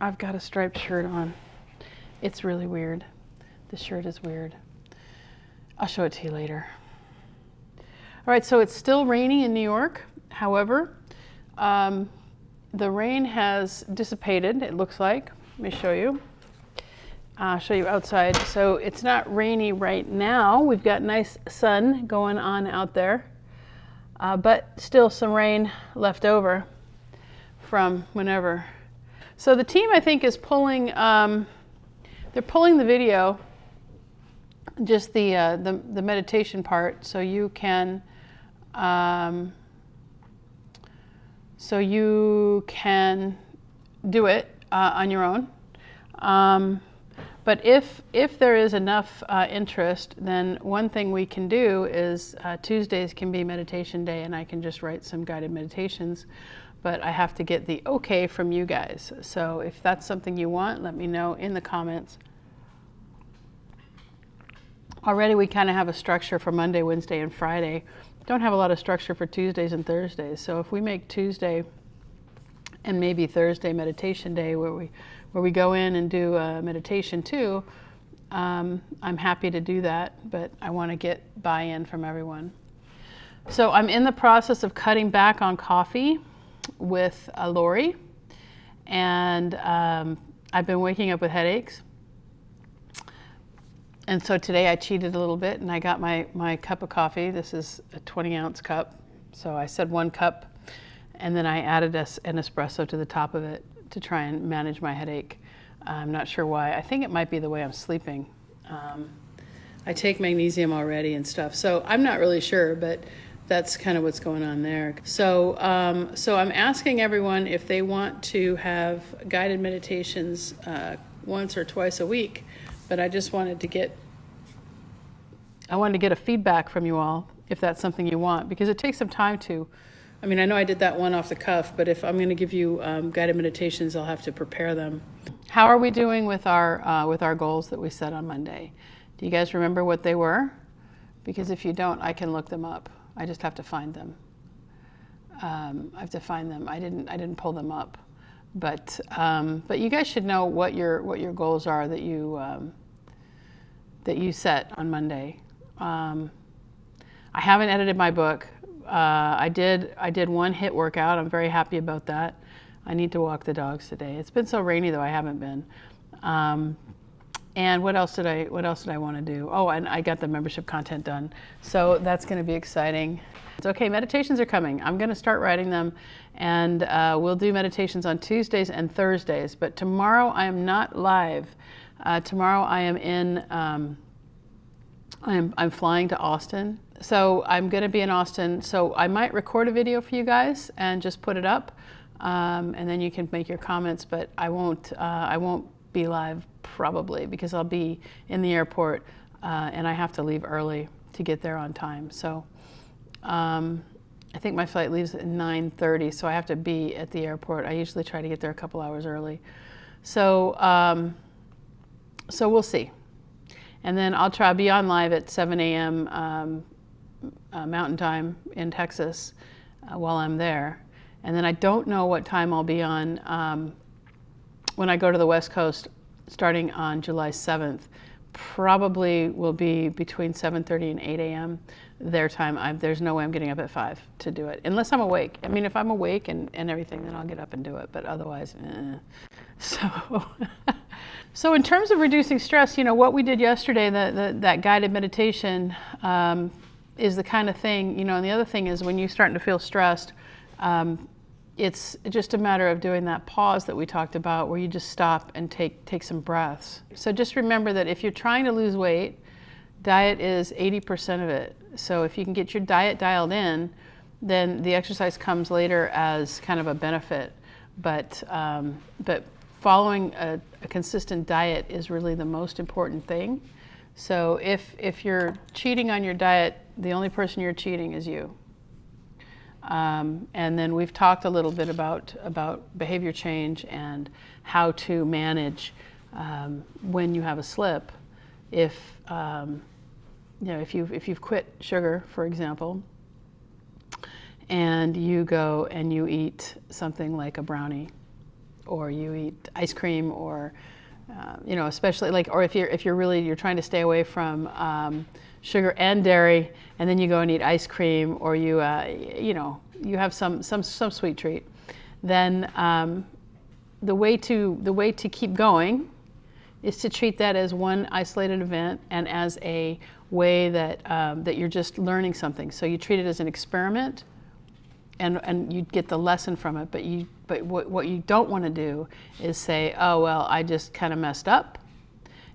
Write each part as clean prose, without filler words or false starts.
I've got a striped shirt on. It's really weird. The shirt is weird. I'll show it to you later. All right, so it's still rainy in New York. However, the rain has dissipated, it looks like. Let me show you. I'll show you outside. So it's not rainy right now. We've got nice sun going on out there, but still some rain left over from whenever. So the team, I think, is pulling, they're pulling the video, just the meditation part, so you can do it on your own. But if there is enough interest, then one thing we can do is Tuesdays can be meditation day, and I can just write some guided meditations. But I have to get the okay from you guys. So if that's something you want, let me know in the comments. Already we kind of have a structure for Monday, Wednesday, and Friday. Don't have a lot of structure for Tuesdays and Thursdays. So if we make Tuesday and maybe Thursday meditation day where we go in and do a meditation too, I'm happy to do that, but I want to get buy-in from everyone. So I'm in the process of cutting back on coffee with Lori, and I've been waking up with headaches. And so today I cheated a little bit and I got my cup of coffee. This is a 20-ounce cup. So I said 1 cup, and then I added an espresso to the top of it to try and manage my headache. I'm not sure why. I think it might be the way I'm sleeping. I take magnesium already and stuff, so I'm not really sure, but that's kind of what's going on there. So I'm asking everyone if they want to have guided meditations once or twice a week, but I just wanted to get a feedback from you all if that's something you want, because it takes some time to. I mean, I know I did that one off the cuff, but if I'm going to give you guided meditations, I'll have to prepare them. How are we doing with our goals that we set on Monday? Do you guys remember what they were? Because if you don't, I can look them up. I just have to find them. I have to find them. I didn't pull them up, but you guys should know what your goals are that you set on Monday. I haven't edited my book. I did one HIIT workout. I'm very happy about that. I need to walk the dogs today. It's been so rainy though, I haven't been. And what else did I want to do? Oh, and I got the membership content done. So that's going to be exciting. It's okay, meditations are coming. I'm going to start writing them, and we'll do meditations on Tuesdays and Thursdays. But tomorrow I am not live. Tomorrow I am in, I'm flying to Austin. So I'm going to be in Austin. So I might record a video for you guys and just put it up, and then you can make your comments. But I won't be live probably because I'll be in the airport, and I have to leave early to get there on time. So I think my flight leaves at 9:30, so I have to be at the airport. I usually try to get there a couple hours early. So so we'll see. And then I'll be on live at 7 a.m. Mountain Time in Texas while I'm there. And then I don't know what time I'll be on when I go to the West Coast starting on July 7th. Probably will be between 7:30 and 8 a.m. their time. There's no way I'm getting up at 5 to do it, unless I'm awake. I mean, if I'm awake and everything, then I'll get up and do it, but otherwise, So in terms of reducing stress, what we did yesterday, that guided meditation is the kind of thing, and the other thing is when you're starting to feel stressed, it's just a matter of doing that pause that we talked about where you just stop and take some breaths. So just remember that if you're trying to lose weight, diet is 80% of it. So if you can get your diet dialed in, then the exercise comes later as kind of a benefit. But following a consistent diet is really the most important thing. So if you're cheating on your diet, the only person you're cheating is you. And then we've talked a little bit about behavior change and how to manage when you have a slip. If you've quit sugar, for example, and you go and you eat something like a brownie or you eat ice cream, or you know, especially like, or if you're trying to stay away from sugar and dairy, and then you go and eat ice cream, or you you know, you have some sweet treat, then the way to keep going is to treat that as one isolated event and as a way that that you're just learning something. So you treat it as an experiment, and you get the lesson from it. But what you don't want to do is say, oh well, I just kind of messed up,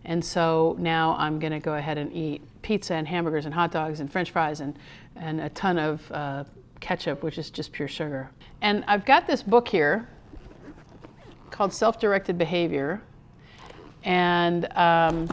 and so now I'm going to go ahead and eat pizza and hamburgers and hot dogs and French fries and a ton of ketchup, which is just pure sugar. And I've got this book here called Self-Directed Behavior, and I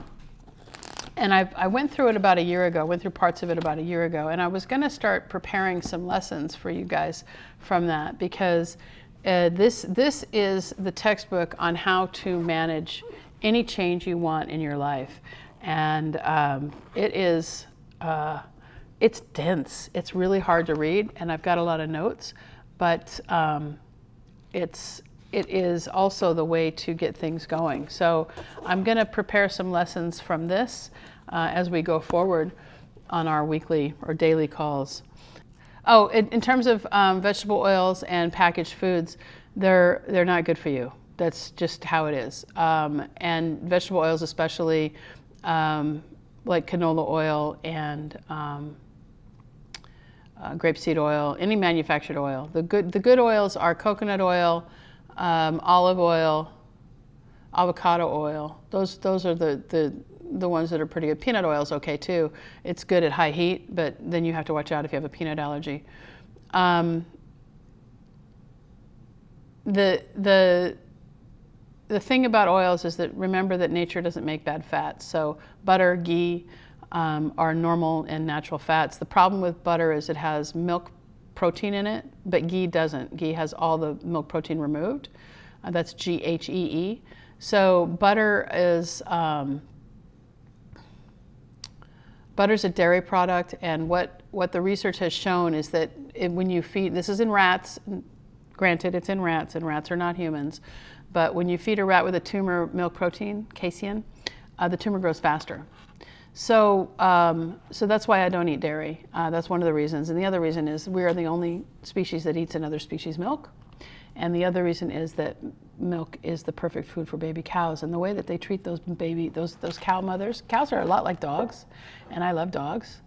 went through it about a year ago, went through parts of it about a year ago, and I was going to start preparing some lessons for you guys from that, because this is the textbook on how to manage any change you want in your life. And it is, it's dense. It's really hard to read, and I've got a lot of notes, but it is also the way to get things going. So I'm going to prepare some lessons from this as we go forward on our weekly or daily calls. Oh, in terms of vegetable oils and packaged foods, they're not good for you. That's just how it is. And vegetable oils, especially like canola oil and grapeseed oil, any manufactured oil. The good oils are coconut oil, olive oil, avocado oil. Those are the ones that are pretty good. Peanut oil is okay too. It's good at high heat, but then you have to watch out if you have a peanut allergy. The thing about oils is that, remember that nature doesn't make bad fats. So butter, ghee are normal and natural fats. The problem with butter is it has milk protein in it, but ghee doesn't. Ghee has all the milk protein removed. That's GHEE. So butter's a dairy product, and what the research has shown is that when you feed, this is in rats, granted it's in rats, and rats are not humans, but when you feed a rat with a tumor milk protein, casein, the tumor grows faster. So that's why I don't eat dairy. That's one of the reasons. And the other reason is we are the only species that eats another species' milk. And the other reason is that milk is the perfect food for baby cows. And the way that they treat those cow mothers, cows are a lot like dogs, and I love dogs.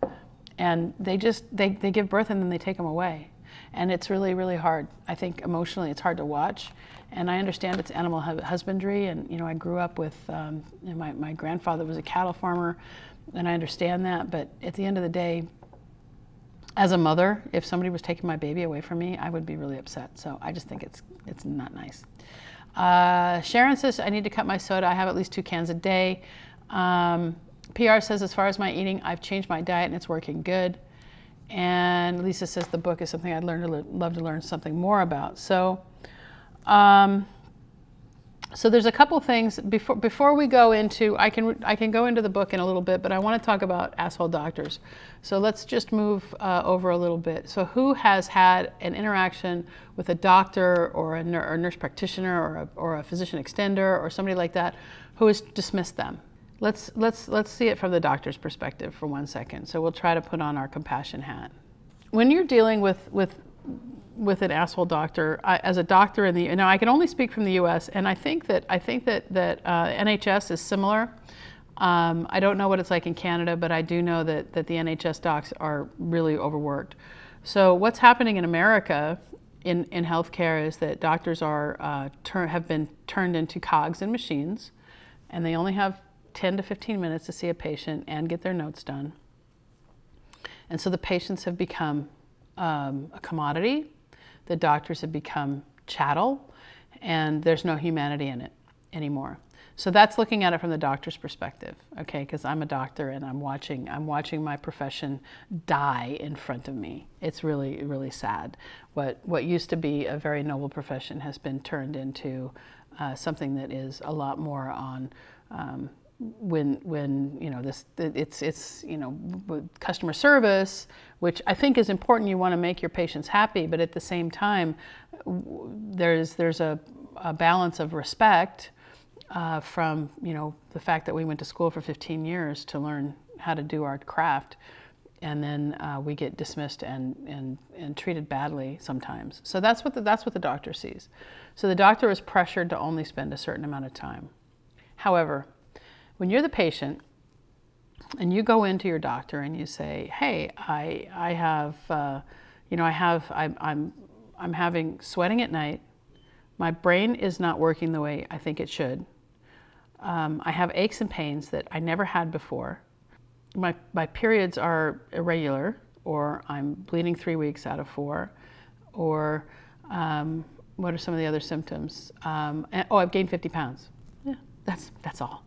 And they give birth and then they take them away. And it's really, really hard. I think emotionally it's hard to watch. And I understand it's animal husbandry. And, you know, I grew up with, my grandfather was a cattle farmer, and I understand that. But at the end of the day, as a mother, if somebody was taking my baby away from me, I would be really upset. So I just think it's not nice. Sharon says, I need to cut my soda. I have at least 2 cans a day. PR says, as far as my eating, I've changed my diet and it's working good. And Lisa says the book is something I'd love to learn something more about. So, so there's a couple things before we go into. I can go into the book in a little bit, but I want to talk about asshole doctors. So let's just move over a little bit. So who has had an interaction with a doctor or a nurse practitioner or a physician extender or somebody like that who has dismissed them? Let's see it from the doctor's perspective for 1 second. So we'll try to put on our compassion hat. When you're dealing with an asshole doctor, as a doctor in the, you know, I can only speak from the U.S. and I think that NHS is similar. I don't know what it's like in Canada, but I do know that the NHS docs are really overworked. So what's happening in America in healthcare is that doctors have been turned into cogs in machines, and they only have 10 to 15 minutes to see a patient and get their notes done. And so the patients have become a commodity. The doctors have become chattel, and there's no humanity in it anymore. So that's looking at it from the doctor's perspective, okay? Because I'm a doctor and I'm watching my profession die in front of me. It's really, really sad. What used to be a very noble profession has been turned into something that is a lot more on when you know it's you know, customer service, which I think is important. You want to make your patients happy, but at the same time, there's a balance of respect from, you know, the fact that we went to school for 15 years to learn how to do our craft, and then we get dismissed and treated badly sometimes. So that's what the doctor sees. So the doctor is pressured to only spend a certain amount of time. However, when you're the patient and you go into your doctor and you say, "Hey, I have, you know, I'm having sweating at night. My brain is not working the way I think it should. I have aches and pains that I never had before. My periods are irregular, or I'm bleeding 3 weeks out of 4, or what are some of the other symptoms? I've gained 50 pounds. Yeah, that's all."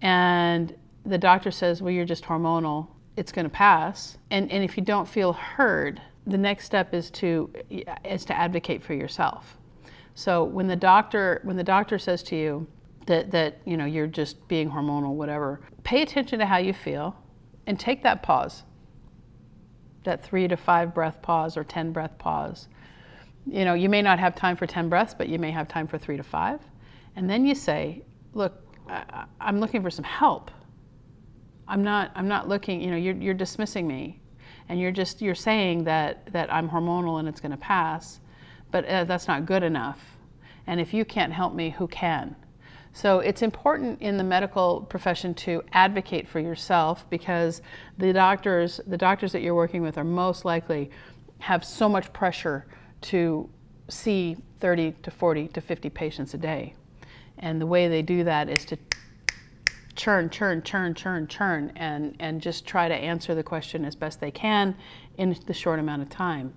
And the doctor says, "Well, you're just hormonal. It's going to pass." And if you don't feel heard, the next step is to advocate for yourself. So when the doctor says to you that you know, you're just being hormonal, whatever, pay attention to how you feel and take that pause, that 3 to 5 breath pause or 10 breath pause. You know, you may not have time for 10 breaths, but you may have time for 3 to 5. And then you say, "Look, I'm looking for some help. I'm not looking, you know, you're dismissing me, and you're saying that I'm hormonal and it's going to pass, but that's not good enough. And if you can't help me, who can?" So it's important in the medical profession to advocate for yourself, because the doctors that you're working with are most likely have so much pressure to see 30 to 40 to 50 patients a day. And the way they do that is to churn, and just try to answer the question as best they can in the short amount of time.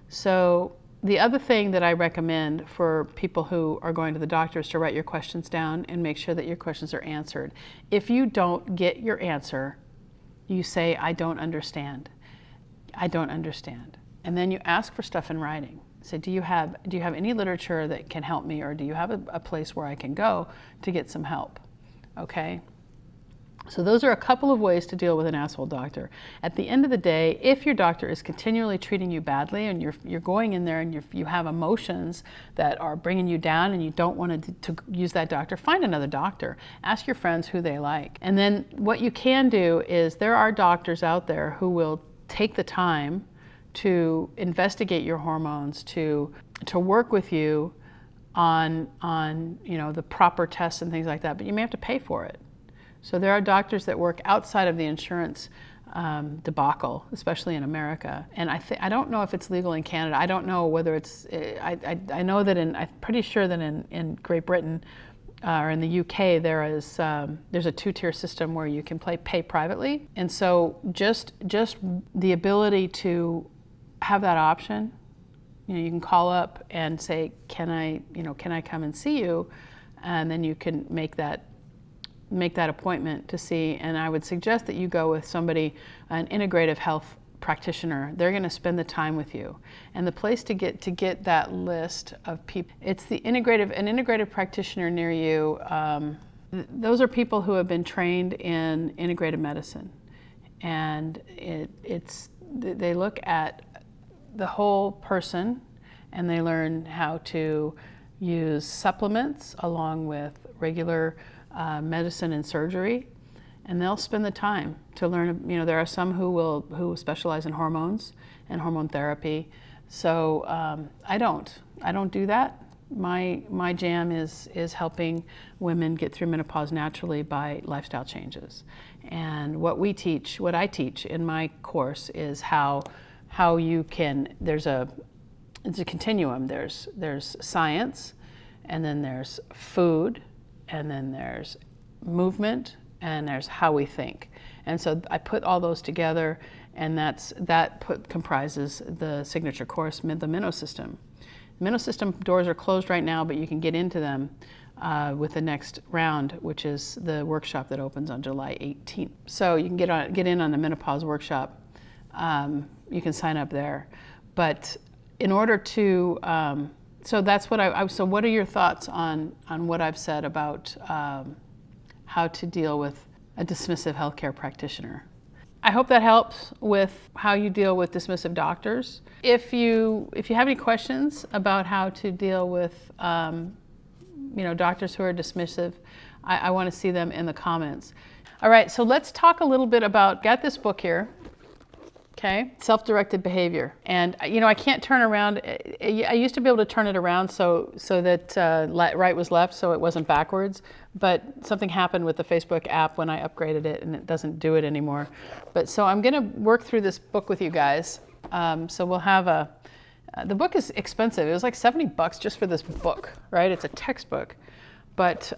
So the other thing that I recommend for people who are going to the doctor is to write your questions down and make sure that your questions are answered. If you don't get your answer, you say, "I don't understand. I don't understand." And then you ask for stuff in writing. Say, do you have any literature that can help me, or do you have a place where I can go to get some help? Okay? So those are a couple of ways to deal with an asshole doctor. At the end of the day, if your doctor is continually treating you badly and you're going in there and you have emotions that are bringing you down and you don't want to use that doctor, find another doctor. Ask your friends who they like. And then what you can do is, there are doctors out there who will take the time to investigate your hormones, to work with you on you know, the proper tests and things like that, but you may have to pay for it. So there are doctors that work outside of the insurance debacle, especially in America. And I don't know if it's legal in Canada. I don't know whether it's, I know that I'm pretty sure that in Great Britain or in the UK, there's a 2-tier system where you can pay privately. And so just the ability to have that option, you know, you can call up and say, can I come and see you? And then you can make that appointment to see. And I would suggest that you go with somebody, an integrative health practitioner. They're going to spend the time with you. And the place to get that list of people, it's an integrative practitioner near you. Those are people who have been trained in integrative medicine, and they look at the whole person, and they learn how to use supplements along with regular medicine and surgery, and they'll spend the time to learn. You know, there are some who specialize in hormones and hormone therapy. So I don't do that. My jam is helping women get through menopause naturally by lifestyle changes. And what I teach in my course is how you can. It's a continuum. There's science, and then there's food, and then there's movement, and there's how we think. And so I put all those together, and that comprises the signature course, the Minnow System. Minnow System doors are closed right now, but you can get into them with the next round, which is the workshop that opens on July 18th. So you can get in on the menopause workshop. You can sign up there. But in order to, so that's what so what are your thoughts on what I've said about how to deal with a dismissive healthcare practitioner. I hope that helps with how you deal with dismissive doctors. If you have any questions about how to deal with doctors who are dismissive, I want to see them in the comments. All right, so let's talk a little bit about, got this book here, okay? Self-directed behavior. And I can't turn around. I used to be able to turn it around so that right was left, so it wasn't backwards. But something happened with the Facebook app when I upgraded it, and it doesn't do it anymore. But so I'm going to work through this book with you guys. So we'll have the book is expensive. It was like $70 just for this book, right? It's a textbook, but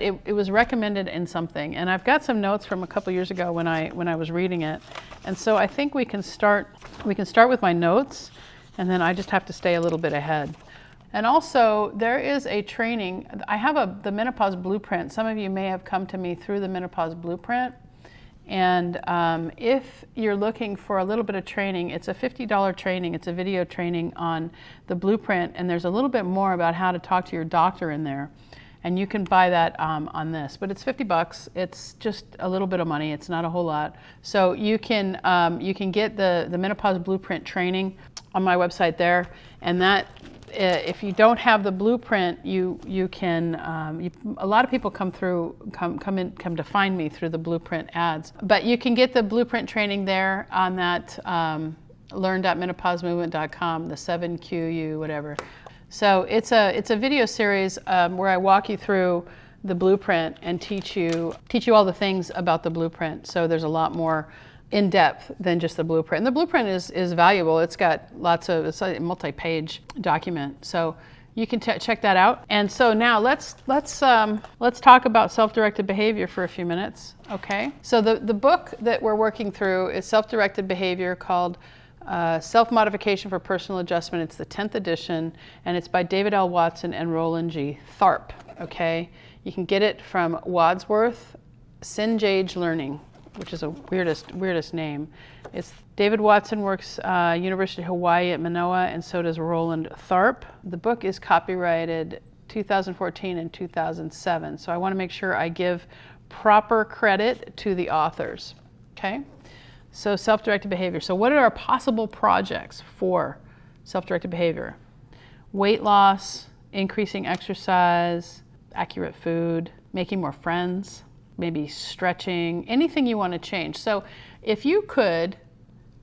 it was recommended in something. And I've got some notes from a couple years ago when I was reading it. And so I think we can start with my notes, and then I just have to stay a little bit ahead. And also, there is a training. I have the Menopause Blueprint. Some of you may have come to me through the Menopause Blueprint. And if you're looking for a little bit of training, it's a $50 training. It's a video training on the blueprint, and there's a little bit more about how to talk to your doctor in there. And you can buy that on this, but it's $50. It's just a little bit of money. It's not a whole lot. So you can get the Menopause Blueprint training on my website there, and that. If you don't have the blueprint, you can. A lot of people come to find me through the blueprint ads. But you can get the blueprint training there on that learn.menopausemovement.com, the 7QU whatever. So it's a video series where I walk you through the blueprint and teach you all the things about the blueprint. So there's a lot more in depth than just the blueprint. And the blueprint is valuable. It's got it's a multi-page document. So you can check that out. And so now let's talk about self-directed behavior for a few minutes. Okay. So the book that we're working through is Self-Directed Behavior, called Self-Modification for Personal Adjustment. It's the 10th edition, and it's by David L. Watson and Roland G. Tharp. Okay. You can get it from Wadsworth Sinjage Learning, which is a weirdest name. It's David Watson works University of Hawaii at Manoa, and so does Roland Tharp. The book is copyrighted 2014 and 2007, so I want to make sure I give proper credit to the authors. Okay, so self-directed behavior. So what are our possible projects for self-directed behavior? Weight loss, increasing exercise, accurate food, making more friends, maybe stretching, anything you want to change. So if you could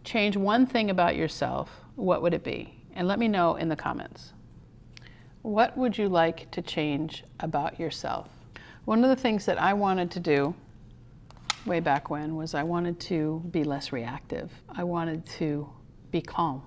change one thing about yourself, what would it be? And let me know in the comments. What would you like to change about yourself? One of the things that I wanted to do way back when was I wanted to be less reactive. I wanted to be calm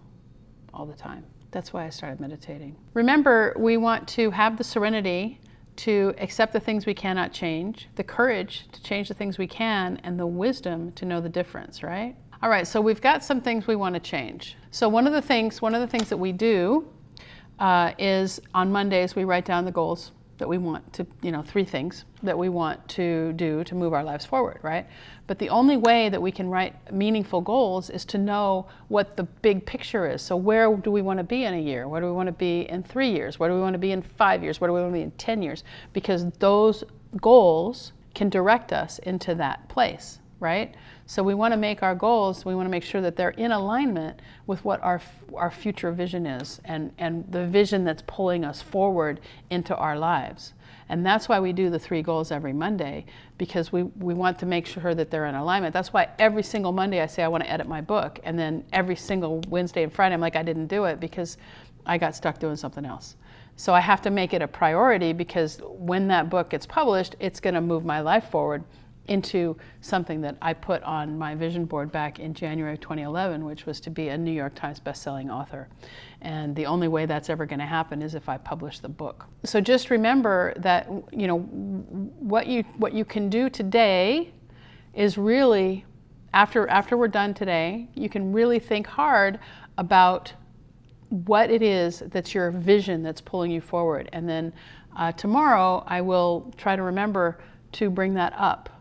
all the time. That's why I started meditating. Remember, we want to have the serenity to accept the things we cannot change, the courage to change the things we can, and the wisdom to know the difference, right? All right, so we've got some things we want to change. So one of the things that we do is on Mondays we write down the goals that we want to, 3 things that we want to do to move our lives forward, right? But the only way that we can write meaningful goals is to know what the big picture is. So where do we want to be in a year? Where do we want to be in 3 years? Where do we want to be in 5 years? Where do we want to be in 10 years? Because those goals can direct us into that place, right? So we want to make our goals, we want to make sure that they're in alignment with what our future vision is, and the vision that's pulling us forward into our lives. And that's why we do the 3 goals every Monday, because we want to make sure that they're in alignment. That's why every single Monday I say I want to edit my book, and then every single Wednesday and Friday I'm like, I didn't do it because I got stuck doing something else. So I have to make it a priority, because when that book gets published, it's going to move my life forward into something that I put on my vision board back in January of 2011, which was to be a New York Times bestselling author. And the only way that's ever going to happen is if I publish the book. So just remember that, what you can do today is really, after we're done today, you can really think hard about what it is that's your vision that's pulling you forward. And then tomorrow I will try to remember to bring that up.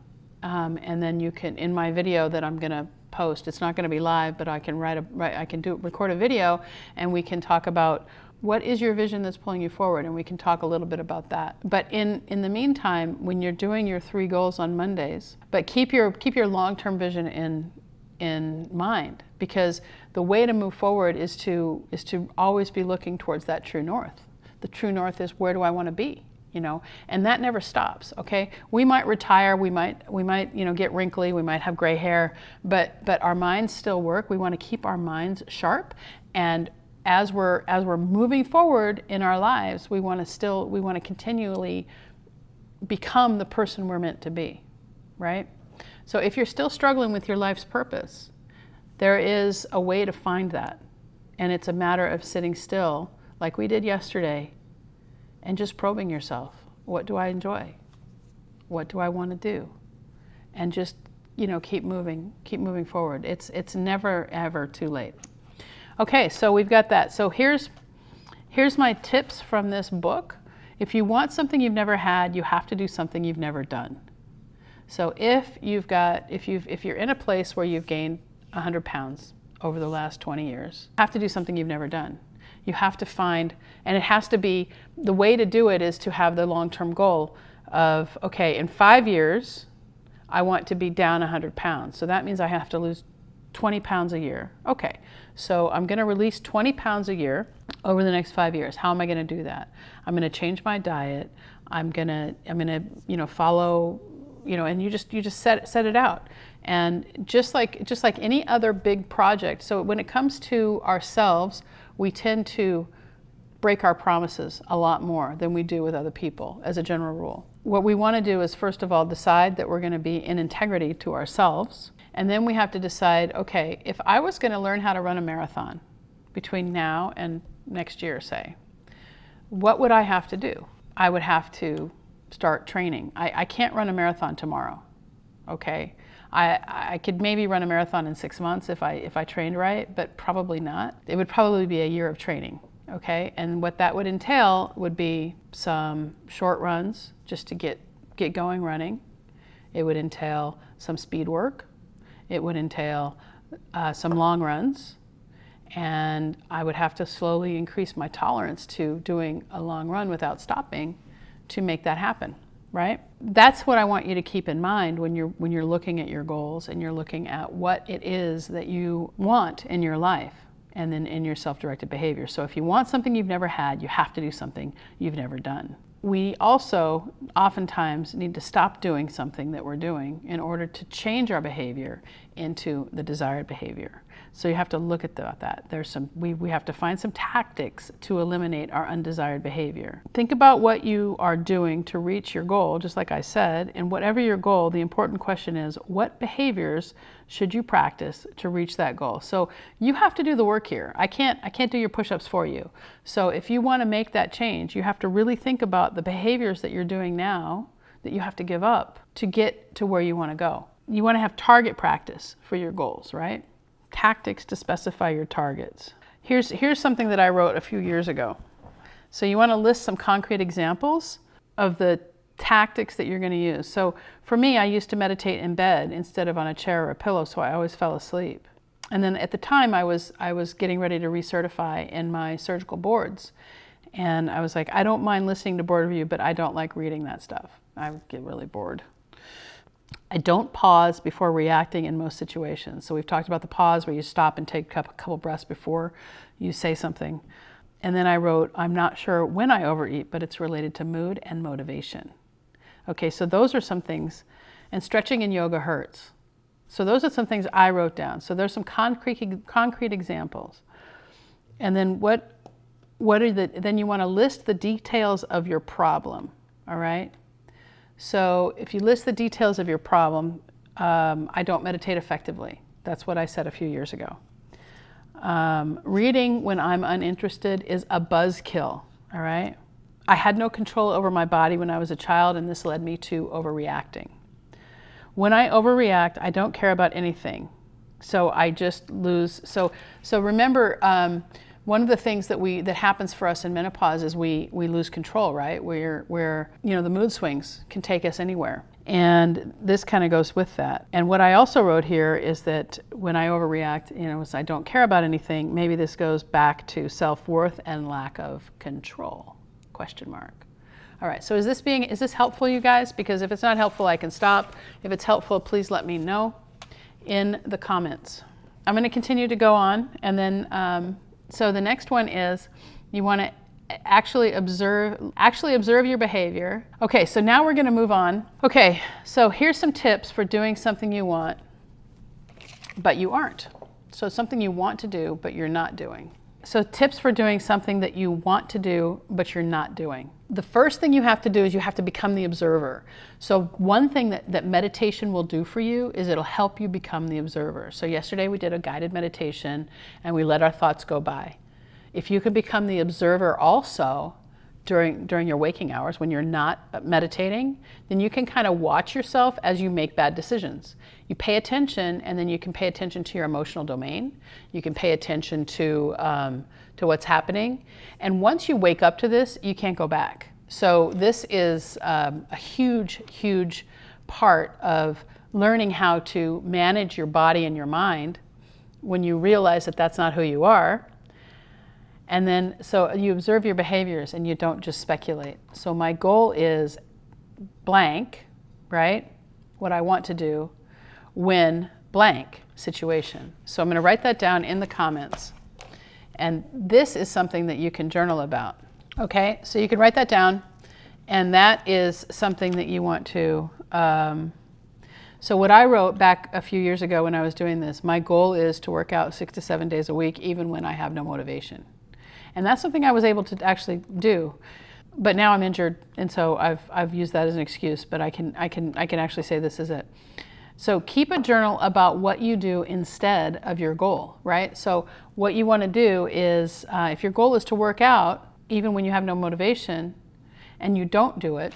And then you can, in my video that I'm going to post, it's not going to be live, but I can record a video, and we can talk about What is your vision that's pulling you forward? And we can talk a little bit about that. But in the meantime, when you're doing your 3 goals on Mondays, but keep your long-term vision in mind, because the way to move forward is to always be looking towards that true north. The true north is, where do I want to be? You know, and that never stops. Okay, we might retire, we might get wrinkly, we might have gray hair, but our minds still work. We want to keep our minds sharp, and as we're moving forward in our lives, we want to continually become the person we're meant to be, right? So if you're still struggling with your life's purpose, there is a way to find that, and it's a matter of sitting still, like we did yesterday, and just probing yourself. What do I enjoy? What do I want to do? And just, keep moving forward. It's never ever too late. Okay, so we've got that. So here's my tips from this book. If you want something you've never had, you have to do something you've never done. So if you're in a place where you've gained 100 pounds over the last 20 years, you have to do something you've never done. You have to find, and it has to be, the way to do it is to have the long-term goal of, okay, in 5 years, I want to be down 100 pounds. So that means I have to lose 20 pounds a year. Okay, so I'm going to release 20 pounds a year over the next 5 years. How am I going to do that? I'm going to change my diet. I'm going to follow, and you just set it out. And just like any other big project. So when it comes to ourselves, we tend to break our promises a lot more than we do with other people, as a general rule. What we want to do is, first of all, decide that we're going to be in integrity to ourselves. And then we have to decide, okay, if I was going to learn how to run a marathon between now and next year, say, what would I have to do? I would have to start training. I can't run a marathon tomorrow, okay? I could maybe run a marathon in 6 months if I trained right, but probably not. It would probably be a year of training, okay? And what that would entail would be some short runs just to get going running. It would entail some speed work. It would entail some long runs. And I would have to slowly increase my tolerance to doing a long run without stopping to make that happen. Right? That's what I want you to keep in mind when you're looking at your goals and you're looking at what it is that you want in your life and then in your self-directed behavior. So if you want something you've never had, you have to do something you've never done. We also oftentimes need to stop doing something that we're doing in order to change our behavior into the desired behavior. So you have to look at that. We have to find some tactics to eliminate our undesired behavior. Think about what you are doing to reach your goal, just like I said, and whatever your goal, the important question is, what behaviors should you practice to reach that goal? So you have to do the work here. I can't do your push-ups for you. So if you want to make that change, you have to really think about the behaviors that you're doing now that you have to give up to get to where you want to go. You want to have target practice for your goals, right? Tactics to specify your targets. Here's something that I wrote a few years ago. So you want to list some concrete examples of the tactics that you're going to use. So for me, I used to meditate in bed instead of on a chair or a pillow, so I always fell asleep. And then at the time I was getting ready to recertify in my surgical boards. And I was like, I don't mind listening to board review, but I don't like reading that stuff. I would get really bored. I don't pause before reacting in most situations. So we've talked about the pause where you stop and take a couple breaths before you say something. And then I wrote, I'm not sure when I overeat, but it's related to mood and motivation. Okay, so those are some things. And stretching in yoga hurts. So those are some things I wrote down. So there's some concrete examples. And then then you want to list the details of your problem, all right? So if you list the details of your problem, I don't meditate effectively. That's what I said a few years ago. Reading when I'm uninterested is a buzzkill, all right? I had no control over my body when I was a child, and this led me to overreacting. When I overreact, I don't care about anything. So I just lose. So remember, one of the things that happens for us in menopause is we lose control, right? Where the mood swings can take us anywhere. And this kind of goes with that. And what I also wrote here is that when I overreact, I don't care about anything, maybe this goes back to self-worth and lack of control, question mark. All right, so is this helpful, you guys? Because if it's not helpful, I can stop. If it's helpful, please let me know in the comments. I'm going to continue to go on, and then, so the next one is you want to actually observe your behavior. Okay, so now we're going to move on. Okay, so here's some tips for doing something you want, but you aren't. So something you want to do, but you're not doing. So tips for doing something that you want to do, but you're not doing. The first thing you have to do is you have to become the observer. So one thing that meditation will do for you is it'll help you become the observer. So yesterday we did a guided meditation and we let our thoughts go by. If you can become the observer also during your waking hours when you're not meditating, then you can kind of watch yourself as you make bad decisions. You pay attention, and then you can pay attention to your emotional domain. You can pay attention to what's happening. And once you wake up to this, you can't go back. So this is a huge, huge part of learning how to manage your body and your mind when you realize that that's not who you are. And then, so you observe your behaviors and you don't just speculate. So my goal is blank, right? What I want to do when blank situation. So I'm going to write that down in the comments. And this is something that you can journal about. Okay, so you can write that down, and that is something that you want to, so what I wrote back a few years ago when I was doing this, my goal is to work out 6 to 7 days a week, even when I have no motivation. And that's something I was able to actually do. But now I'm injured, and so I've used that as an excuse, but I can actually say this is it. So keep a journal about what you do instead of your goal, right? So what you want to do is, if your goal is to work out, even when you have no motivation, and you don't do it,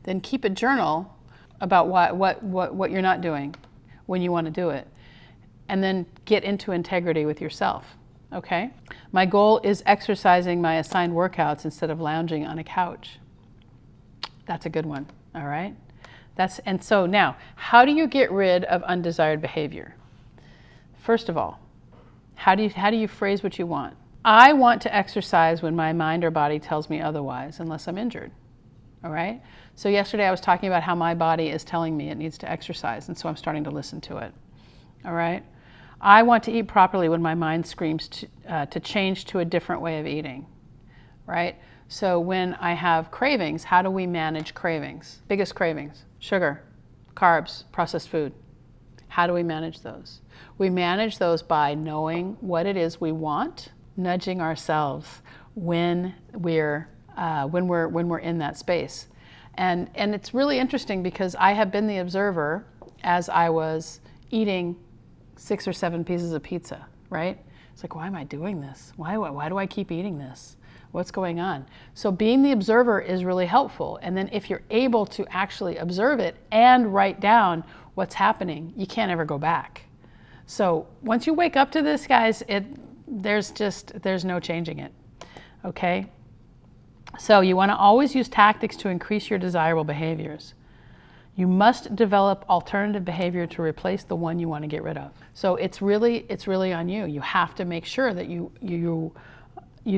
then keep a journal about what you're not doing when you want to do it. And then get into integrity with yourself, okay? My goal is exercising my assigned workouts instead of lounging on a couch. That's a good one, all right? And so now, how do you get rid of undesired behavior? First of all, how do you phrase what you want? I want to exercise when my mind or body tells me otherwise, unless I'm injured, all right? So yesterday I was talking about how my body is telling me it needs to exercise, and so I'm starting to listen to it, all right? I want to eat properly when my mind screams to change to a different way of eating, right? So when I have cravings, how do we manage cravings? Biggest cravings: sugar, carbs, processed food. How do we manage those? We manage those by knowing what it is we want, nudging ourselves when we're in that space. And it's really interesting because I have been the observer as I was eating 6 or 7 pieces of pizza, right? It's like, why am I doing this? Why do I keep eating this? What's going on? So being the observer is really helpful. And then if you're able to actually observe it and write down what's happening, you can't ever go back. So once you wake up to this, guys, there's no changing it, okay? So you want to always use tactics to increase your desirable behaviors. You must develop alternative behavior to replace the one you want to get rid of. So it's really on you. You have to make sure that you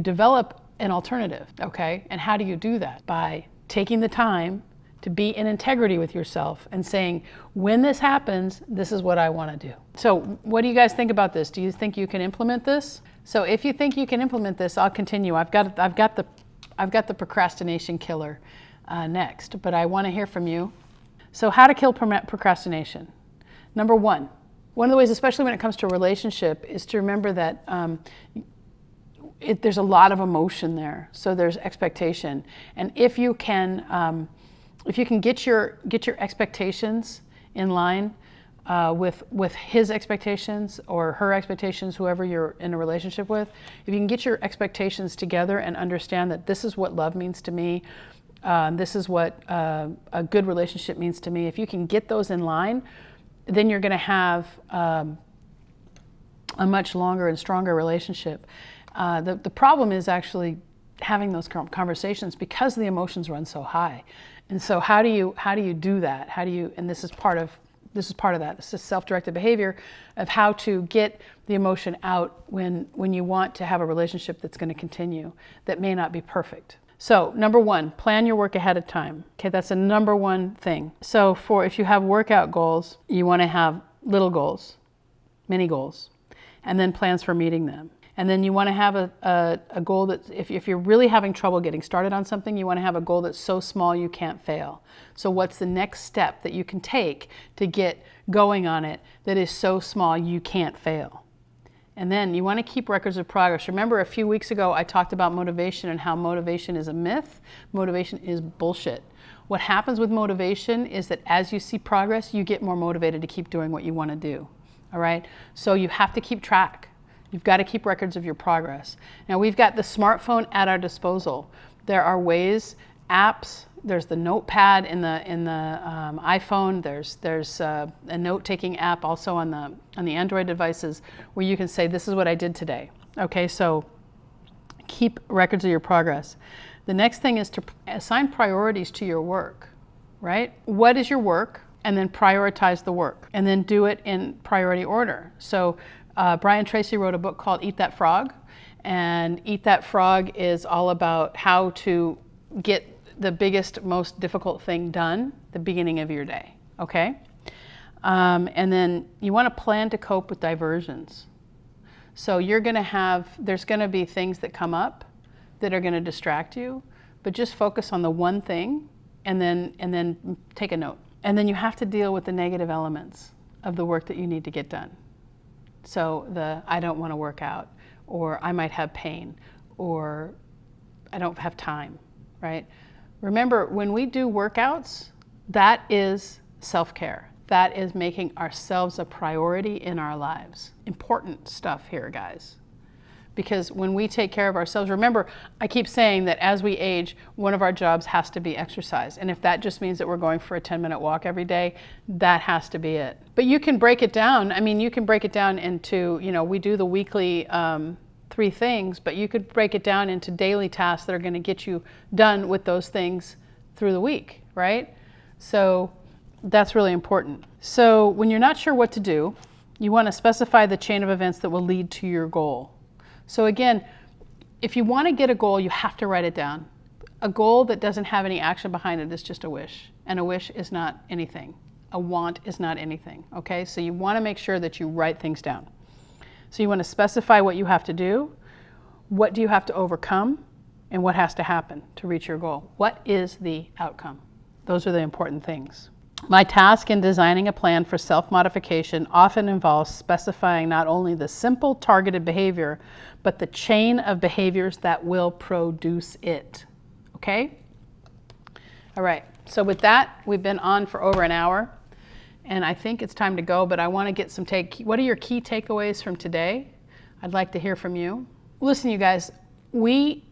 develop an alternative, okay? And how do you do that? By taking the time to be in integrity with yourself and saying, when this happens, this is what I want to do. So what do you guys think about this? Do you think you can implement this? So if you think you can implement this, I'll continue. I've got the procrastination killer next, but I want to hear from you. So how to kill procrastination. Number one of the ways, especially when it comes to a relationship, is to remember that there's a lot of emotion there. So there's expectation, and if you can get your expectations in line with his expectations or her expectations, whoever you're in a relationship with, if you can get your expectations together and understand that this is what love means to me, this is what a good relationship means to me. If you can get those in line, then you're going to have a much longer and stronger relationship. The problem is actually having those conversations because the emotions run so high. And so how do you do that? How do you, and this is part of that. This is self-directed behavior of how to get the emotion out when you want to have a relationship that's going to continue, that may not be perfect. So number one, plan your work ahead of time. Okay, that's a number one thing. So if you have workout goals, you want to have little goals, mini goals, and then plans for meeting them. And then you want to have a goal that, if you're really having trouble getting started on something, you want to have a goal that's so small you can't fail. So what's the next step that you can take to get going on it that is so small you can't fail? And then you want to keep records of progress. Remember, a few weeks ago I talked about motivation and how motivation is a myth. Motivation is bullshit. What happens with motivation is that as you see progress, you get more motivated to keep doing what you want to do. All right? So you have to keep track. You've got to keep records of your progress. Now, we've got the smartphone at our disposal. There are ways, apps. There's the notepad in the iPhone. There's a note-taking app also on the Android devices where you can say, this is what I did today. Okay, so keep records of your progress. The next thing is to assign priorities to your work, right? What is your work? And then prioritize the work. And then do it in priority order. So Brian Tracy wrote a book called Eat That Frog. And Eat That Frog is all about how to get the biggest, most difficult thing done the beginning of your day, okay? And then you want to plan to cope with diversions. So there's going to be things that come up that are going to distract you, but just focus on the one thing and then take a note. And then you have to deal with the negative elements of the work that you need to get done. So I don't want to work out, or I might have pain, or I don't have time, right? Remember, when we do workouts, that is self-care. That is making ourselves a priority in our lives. Important stuff here, guys. Because when we take care of ourselves, remember, I keep saying that as we age, one of our jobs has to be exercise. And if that just means that we're going for a 10-minute walk every day, that has to be it. But you can break it down. I mean, you can break it down into, we do the weekly 3 things, but you could break it down into daily tasks that are going to get you done with those things through the week, right? So that's really important. So when you're not sure what to do, you want to specify the chain of events that will lead to your goal. So again, if you want to get a goal, you have to write it down. A goal that doesn't have any action behind it is just a wish. And a wish is not anything. A want is not anything, okay? So you want to make sure that you write things down. So you want to specify what you have to do, what do you have to overcome, and what has to happen to reach your goal. What is the outcome? Those are the important things. My task in designing a plan for self-modification often involves specifying not only the simple targeted behavior, but the chain of behaviors that will produce it. Okay? All right. So with that, we've been on for over an hour, and I think it's time to go, but I want to get what are your key takeaways from today? I'd like to hear from you. Listen, you guys, we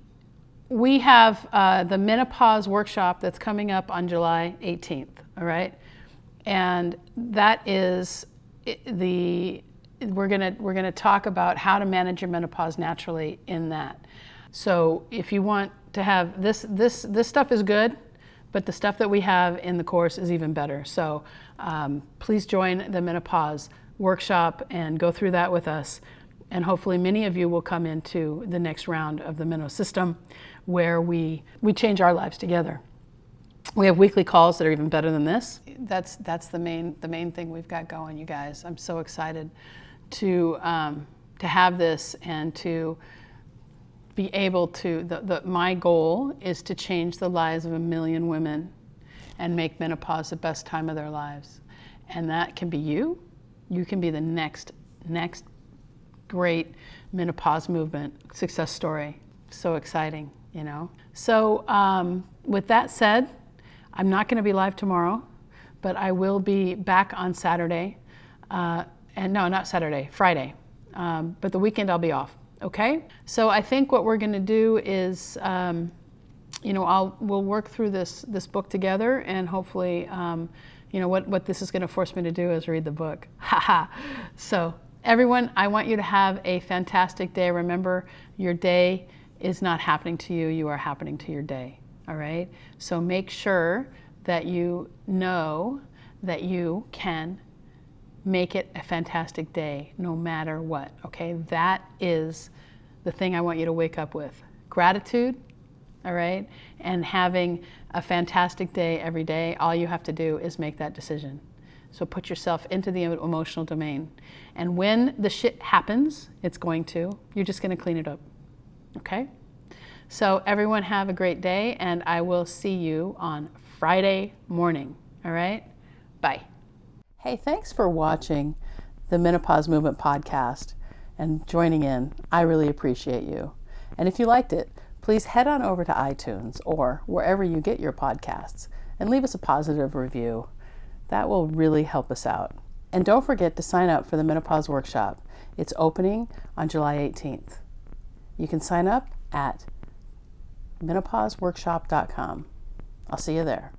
have the menopause workshop that's coming up on July 18th. All right, and that is we're gonna talk about how to manage your menopause naturally in that. So if you want to have this stuff is good, but the stuff that we have in the course is even better. So please join the menopause workshop and go through that with us. And hopefully many of you will come into the next round of the Minnow System where we change our lives together. We have weekly calls that are even better than this. That's the main thing we've got going, you guys. I'm so excited to have this and to be able to. My goal is to change the lives of 1 million women and make menopause the best time of their lives. And that can be you. You can be the next great menopause movement success story. So exciting, So with that said, I'm not going to be live tomorrow, but I will be back on Saturday. And no, not Saturday, Friday. But the weekend I'll be off, okay? So I think what we're going to do is, we'll work through this book together, and hopefully, what this is going to force me to do is read the book. So everyone, I want you to have a fantastic day. Remember, your day is not happening to you. You are happening to your day. All right? So make sure that you know that you can make it a fantastic day no matter what, okay? That is the thing I want you to wake up with. Gratitude, all right? And having a fantastic day every day. All you have to do is make that decision. So put yourself into the emotional domain. And when the shit happens, it's going to, you're just going to clean it up, okay? So everyone have a great day, and I will see you on Friday morning, all right? Bye. Hey, thanks for watching the Menopause Movement podcast and joining in. I really appreciate you. And if you liked it, please head on over to iTunes or wherever you get your podcasts and leave us a positive review. That will really help us out. And don't forget to sign up for the Menopause Workshop. It's opening on July 18th. You can sign up at menopauseworkshop.com. I'll see you there.